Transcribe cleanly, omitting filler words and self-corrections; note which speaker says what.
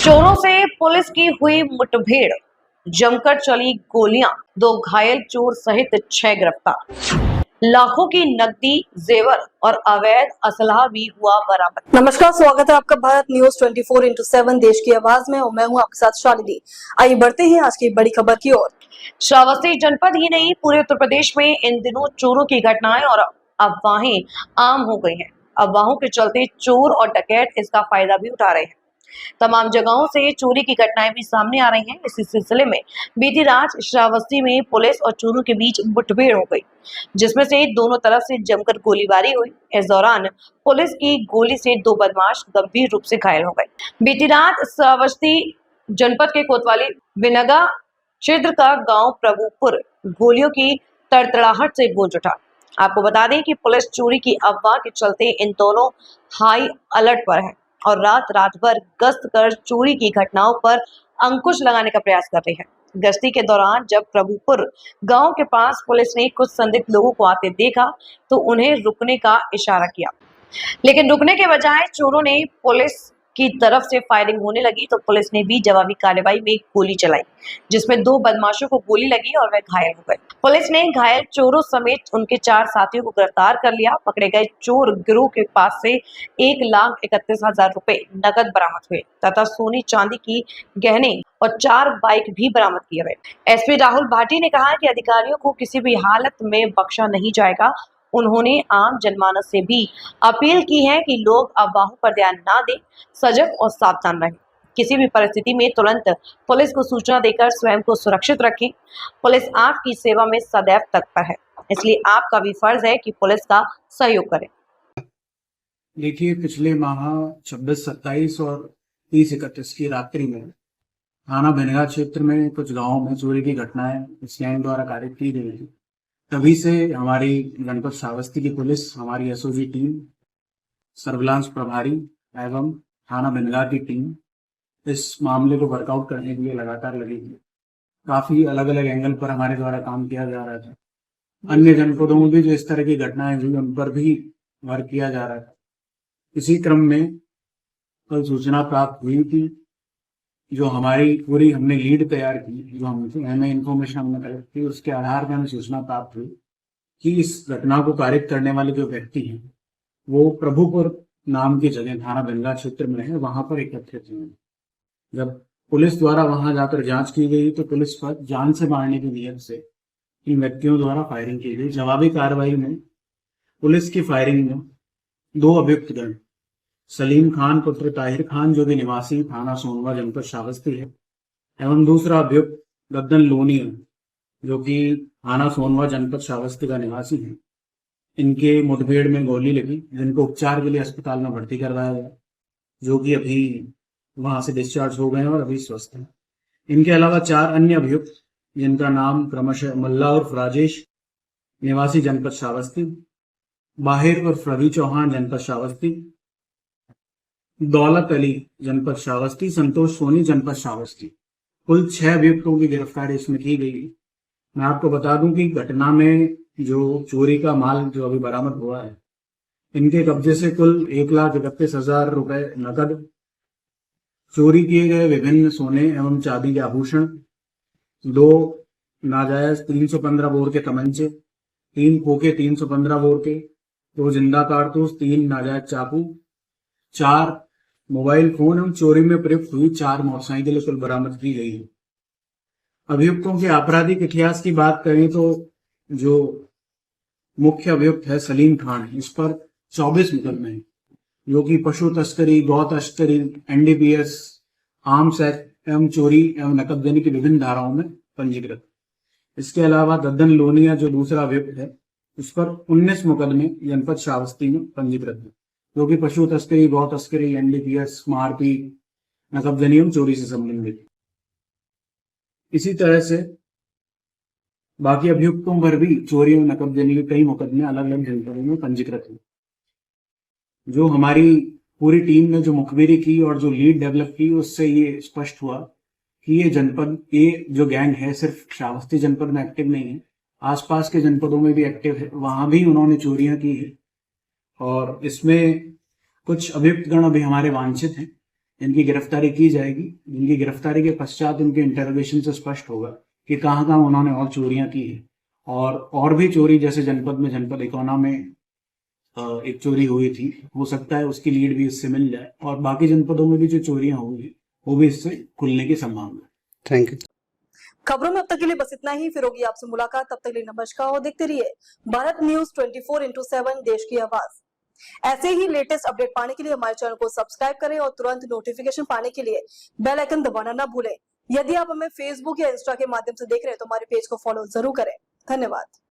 Speaker 1: चोरों से पुलिस की हुई मुठभेड़, जमकर चली गोलियां, 2 घायल चोर सहित 6 गिरफ्तार। लाखों की नकदी, जेवर और अवैध असलहा भी हुआ बरामद।
Speaker 2: नमस्कार, स्वागत है आपका भारत न्यूज 24x7 देश की आवाज में और मैं हूं आपके साथ शालिनी। आइए बढ़ते हैं आज की बड़ी खबर की ओर।
Speaker 1: श्रावस्ती जनपद ही नहीं, पूरे उत्तर प्रदेश में इन दिनों चोरों की घटनाएं और अफवाहें आम हो गई हैं। अफवाहों के चलते चोर और डकैत इसका फायदा भी उठा रहे हैं। तमाम जगहों से चोरी की घटनाएं भी सामने आ रही हैं। इसी सिलसिले में बीती रात श्रावस्ती में पुलिस और चोरों के बीच मुठभेड़ हो गई, जिसमें से दोनों तरफ से जमकर गोलीबारी हुई। इस दौरान पुलिस की गोली से 2 बदमाश गंभीर रूप से घायल हो गए। बीती रात श्रावस्ती जनपद के कोतवाली विनगा क्षेत्र का गांव प्रभुपुर गोलियों की तड़तड़ाहट से गूंज उठा। आपको बता दें कि पुलिस चोरी की अफवाह के चलते इन दोनों हाई अलर्ट पर है और रात भर गश्त कर चोरी की घटनाओं पर अंकुश लगाने का प्रयास कर रही है। गश्ती के दौरान जब प्रभुपुर गांव के पास पुलिस ने कुछ संदिग्ध लोगों को आते देखा तो उन्हें रुकने का इशारा किया, लेकिन रुकने के बजाय चोरों ने पुलिस की तरफ से फायरिंग होने लगी तो पुलिस ने भी जवाबी कार्रवाई में गोली चलाई, जिसमें 2 बदमाशों को गोली लगी और वे घायल हो गए। पुलिस ने घायल चोरों समेत उनके 4 साथियों को गिरफ्तार कर लिया। पकड़े गए चोर गिरोह के पास से 1,31,000 रुपए नकद बरामद हुए तथा सोने चांदी की गहने और 4 बाइक भी बरामद किए गए। एसपी राहुल भाटी ने कहा कि अधिकारियों को किसी भी हालत में बख्शा नहीं जाएगा। उन्होंने आम जनमानस से भी अपील की है कि लोग अफवाहों पर ध्यान ना दें, सजग और सावधान रहें। किसी भी परिस्थिति में तुरंत पुलिस को सूचना देकर स्वयं को सुरक्षित रखें। पुलिस आपकी सेवा में सदैव तत्पर है, इसलिए आपका भी फर्ज है कि पुलिस का सहयोग करें।
Speaker 3: देखिए, पिछले माह 26, 27 और 30, 31 की रात्रि में थाना भिनगा क्षेत्र में कुछ गांवों में चोरी की घटनाएं इस गैंग द्वारा कारित की गई थी। तभी से हमारी जनपद श्रावस्ती की पुलिस, हमारी एसओजी टीम, सर्विलांस प्रभारी एवं थाना भिनगा की टीम इस मामले को वर्कआउट करने के लिए लगातार लगी थी। काफी अलग अलग एंगल पर हमारे द्वारा काम किया जा रहा था। अन्य जनपदों में भी जो इस तरह की घटनाएं हुई उन पर भी वर्क किया जा रहा था। इसी क्रम में कल सूचना प्राप्त हुई थी, जो हमारी पूरी हमने लीड तैयार की, जो हमें इन्फॉर्मेशन हमने कलेक्ट की, उसके आधार पर हमें सूचना प्राप्त हुई कि इस घटना को कारित करने वाले जो व्यक्ति हैं वो प्रभुपुर नाम की जगह थाना भिनगा क्षेत्र में है, वहां पर एकत्रित हुए। जब पुलिस द्वारा वहां जाकर जांच की गई तो पुलिस पर जान से मारने की नीयत से इन व्यक्तियों द्वारा फायरिंग की गई। जवाबी कार्रवाई में पुलिस की फायरिंग में 2 अभियुक्त गण, सलीम खान पुत्र ताहिर खान जो कि निवासी थाना सोनवा जनपद श्रावस्ती है, एवं दूसरा अभियुक्त दद्दन लोनिया जो कि थाना सोनवा जनपद श्रावस्ती का निवासी है, इनके मुठभेड़ में गोली लगी, जिनको उपचार के लिए अस्पताल में भर्ती करवाया गया, जो कि अभी वहां से डिस्चार्ज हो गए हैं और अभी स्वस्थ हैं। इनके अलावा 4 अन्य अभियुक्त, जिनका नाम क्रमशः मुल्ला उर्फ राजेश निवासी जनपद श्रावस्ती, बाहिर उर्फ रवि चौहान जनपद श्रावस्ती, दौलत अली जनपद श्रावस्ती, संतोष सोनी जनपद श्रावस्ती, कुल 6 अभियुक्तों की गिरफ्तारी इसमें की गई। मैं आपको बता दूं कि घटना में जो चोरी का माल जो अभी बरामद हुआ है, इनके कब्जे से कुल 1,31,000 रुपए नकद, चोरी किए गए विभिन्न सोने एवं चांदी के आभूषण, 2 नाजायज 315 बोर के तमंचे, 3 खोखे 315 बोर के, 2 जिंदा कारतूस, 3 नाजायज चाकू, 4 मोबाइल फोन एवं चोरी में प्रयुक्त हुई 4 मोटरसाइकिलें कुल बरामद की गई है। अभियुक्तों के आपराधिक इतिहास की बात करें तो जो मुख्य अभियुक्त है सलीम खान, इस पर 24 मुकदमे हैं, जो कि पशु तस्करी, गौ तस्करी, एनडीपीएस, आर्म्स एक्ट एवं चोरी एवं नकद देने की विभिन्न धाराओं में पंजीकृत। इसके अलावा दद्दन लोनिया जो दूसरा अभियुक्त है, उस पर 19 मुकदमे जनपद श्रावस्ती में पंजीकृत है, जो कि पशु तस्करी, गौ तस्करी, एनडीपीएस, मारपीट, नकदजनी एवं चोरी से संबंधित। इसी तरह से बाकी अभियुक्तों पर भी चोरी और नकदजनी के कई मुकदमे अलग अलग जनपदों में पंजीकृत हैं। जो हमारी पूरी टीम ने जो मुखबिरी की और जो लीड डेवलप की, उससे ये स्पष्ट हुआ कि ये जनपद, ये जो गैंग है सिर्फ श्रावस्ती जनपद में एक्टिव नहीं है, आसपास के जनपदों में भी एक्टिव है, वहां भी उन्होंने चोरियां की है। और इसमें कुछ अभियुक्त गण अभी हमारे वांछित हैं, इनकी गिरफ्तारी की जाएगी। इनकी गिरफ्तारी के पश्चात इनके इंटरोगेशन से स्पष्ट होगा कि कहाँ कहाँ उन्होंने और चोरियां की है, और भी चोरी जैसे जनपद इकोना में एक चोरी हुई थी, हो सकता है उसकी लीड भी इससे मिल जाए, और बाकी जनपदों में भी जो चोरियां होंगी वो भी इससे खुलने की संभावना है।
Speaker 4: Thank you.
Speaker 2: खबरों में अब तक के लिए बस इतना ही। फिर होगी आपसे मुलाकात, तब तक के लिए नमस्कार और देखते रहिए भारत न्यूज 24/7 देश की आवाज। ऐसे ही लेटेस्ट अपडेट पाने के लिए हमारे चैनल को सब्सक्राइब करें और तुरंत नोटिफिकेशन पाने के लिए बेल आइकन दबाना ना भूलें। यदि आप हमें फेसबुक या इंस्टा के माध्यम से देख रहे हैं तो हमारे पेज को फॉलो जरूर करें। धन्यवाद।